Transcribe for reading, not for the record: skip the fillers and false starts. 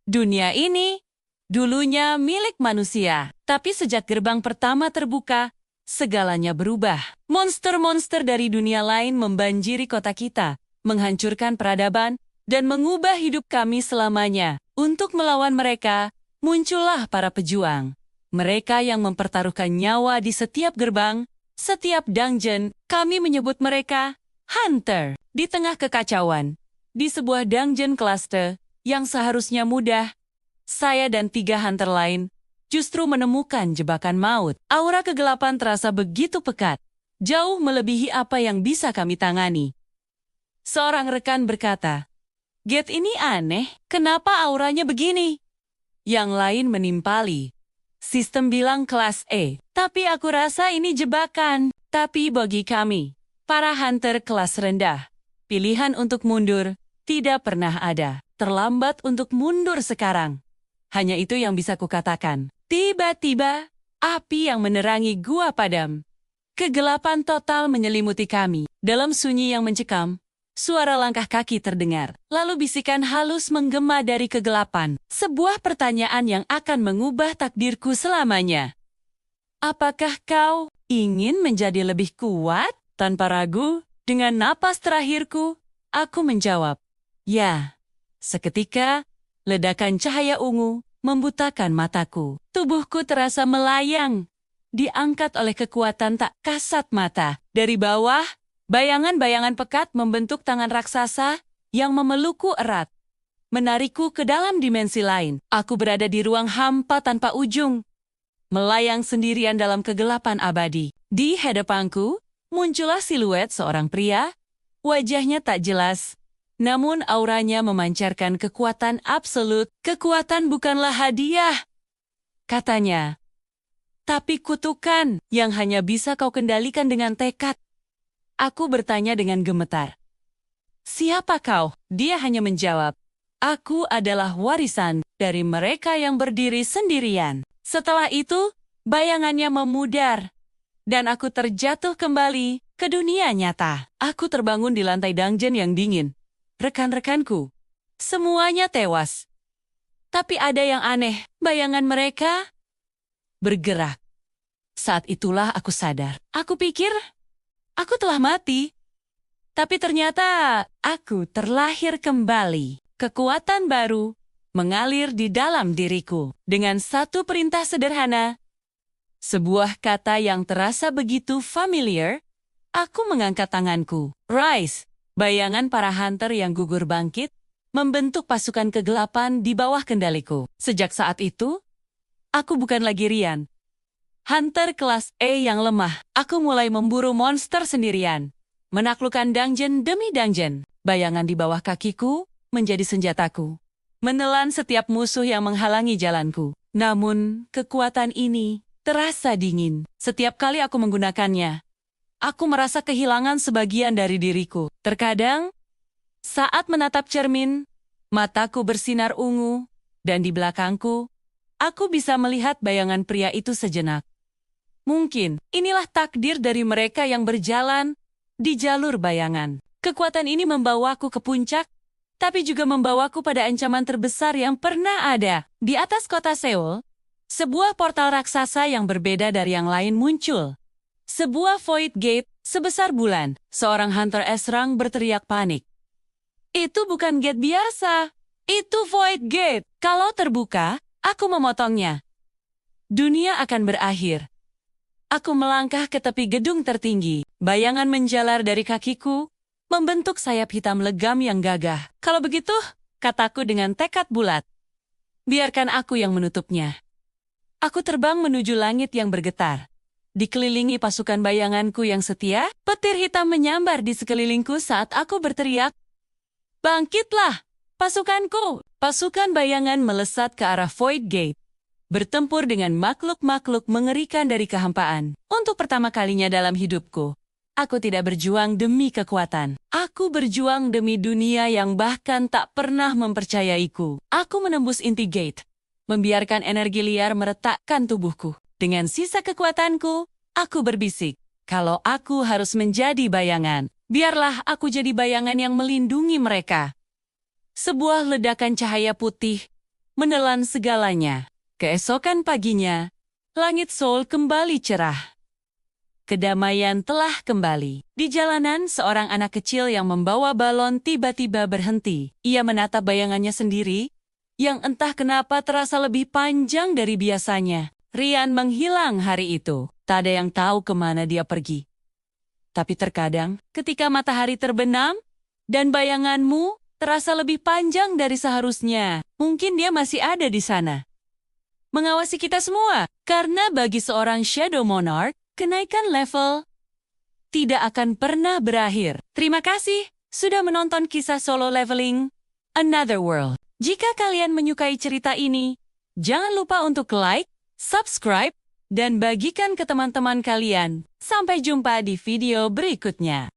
Dunia ini dulunya milik manusia, tapi sejak gerbang pertama terbuka, segalanya berubah. Monster-monster dari dunia lain membanjiri kota kita, menghancurkan peradaban, dan mengubah hidup kami selamanya. Untuk melawan mereka, muncullah para pejuang. Mereka yang mempertaruhkan nyawa di setiap gerbang, setiap dungeon. Kami menyebut mereka Hunter. Di tengah kekacauan, di sebuah dungeon cluster yang seharusnya mudah, saya dan 3 hunter lain justru menemukan jebakan maut. Aura kegelapan terasa begitu pekat, jauh melebihi apa yang bisa kami tangani. Seorang rekan berkata, "Gate ini aneh, kenapa auranya begini?" Yang lain menimpali, "Sistem bilang kelas E, tapi aku rasa ini jebakan." Tapi bagi kami, para hunter kelas rendah, pilihan untuk mundur tidak pernah ada. Terlambat untuk mundur sekarang. Hanya itu yang bisa kukatakan. Tiba-tiba, api yang menerangi gua padam. Kegelapan total menyelimuti kami. Dalam sunyi yang mencekam, suara langkah kaki terdengar. Lalu bisikan halus menggema dari kegelapan. Sebuah pertanyaan yang akan mengubah takdirku selamanya. "Apakah kau ingin menjadi lebih kuat?" Tanpa ragu, dengan napas terakhirku, aku menjawab, "Ya." Seketika, ledakan cahaya ungu membutakan mataku. Tubuhku terasa melayang, diangkat oleh kekuatan tak kasat mata. Dari bawah, bayangan-bayangan pekat membentuk tangan raksasa yang memelukku erat, menarikku ke dalam dimensi lain. Aku berada di ruang hampa tanpa ujung, melayang sendirian dalam kegelapan abadi. Di hadapanku, muncullah siluet seorang pria, wajahnya tak jelas, namun auranya memancarkan kekuatan absolut. "Kekuatan bukanlah hadiah," katanya, "tapi kutukan yang hanya bisa kau kendalikan dengan tekad." Aku bertanya dengan gemetar, "Siapa kau?" Dia hanya menjawab, "Aku adalah warisan dari mereka yang berdiri sendirian." Setelah itu, bayangannya memudar, dan aku terjatuh kembali ke dunia nyata. Aku terbangun di lantai dungeon yang dingin. Rekan-rekanku, semuanya tewas. Tapi ada yang aneh, bayangan mereka bergerak. Saat itulah aku sadar. Aku pikir aku telah mati. Tapi ternyata aku terlahir kembali. Kekuatan baru mengalir di dalam diriku. Dengan satu perintah sederhana, sebuah kata yang terasa begitu familiar, aku mengangkat tanganku. Rise! Bayangan para hunter yang gugur bangkit, membentuk pasukan kegelapan di bawah kendaliku. Sejak saat itu, aku bukan lagi Rian, hunter kelas E yang lemah. Aku mulai memburu monster sendirian, menaklukkan dungeon demi dungeon. Bayangan di bawah kakiku menjadi senjataku, menelan setiap musuh yang menghalangi jalanku. Namun, kekuatan ini terasa dingin. Setiap kali aku menggunakannya, aku merasa kehilangan sebagian dari diriku. Terkadang, saat menatap cermin, mataku bersinar ungu, dan di belakangku, aku bisa melihat bayangan pria itu sejenak. Mungkin, inilah takdir dari mereka yang berjalan di jalur bayangan. Kekuatan ini membawaku ke puncak, tapi juga membawaku pada ancaman terbesar yang pernah ada. Di atas kota Seoul, sebuah portal raksasa yang berbeda dari yang lain muncul. Sebuah void gate sebesar bulan. Seorang hunter Esrang berteriak panik. "Itu bukan gate biasa. Itu void gate. Kalau terbuka, aku memotongnya. Dunia akan berakhir." Aku melangkah ke tepi gedung tertinggi. Bayangan menjalar dari kakiku, membentuk sayap hitam legam yang gagah. "Kalau begitu," kataku dengan tekad bulat, "biarkan aku yang menutupnya." Aku terbang menuju langit yang bergetar. Dikelilingi pasukan bayanganku yang setia, petir hitam menyambar di sekelilingku saat aku berteriak, "Bangkitlah, pasukanku!" Pasukan bayangan melesat ke arah Void Gate, bertempur dengan makhluk-makhluk mengerikan dari kehampaan. Untuk pertama kalinya dalam hidupku, aku tidak berjuang demi kekuatan. Aku berjuang demi dunia yang bahkan tak pernah mempercayaiku. Aku menembus inti gate, membiarkan energi liar meretakkan tubuhku. Dengan sisa kekuatanku, aku berbisik, kalau aku harus menjadi bayangan, biarlah aku jadi bayangan yang melindungi mereka. Sebuah ledakan cahaya putih menelan segalanya. Keesokan paginya, langit Seoul kembali cerah. Kedamaian telah kembali. Di jalanan, seorang anak kecil yang membawa balon tiba-tiba berhenti. Ia menatap bayangannya sendiri, yang entah kenapa terasa lebih panjang dari biasanya. Rian menghilang hari itu. Tak ada yang tahu kemana dia pergi. Tapi terkadang, ketika matahari terbenam, dan bayanganmu terasa lebih panjang dari seharusnya, mungkin dia masih ada di sana, mengawasi kita semua. Karena bagi seorang Shadow Monarch, kenaikan level tidak akan pernah berakhir. Terima kasih sudah menonton kisah solo leveling Another World. Jika kalian menyukai cerita ini, jangan lupa untuk like, subscribe, dan bagikan ke teman-teman kalian. Sampai jumpa di video berikutnya.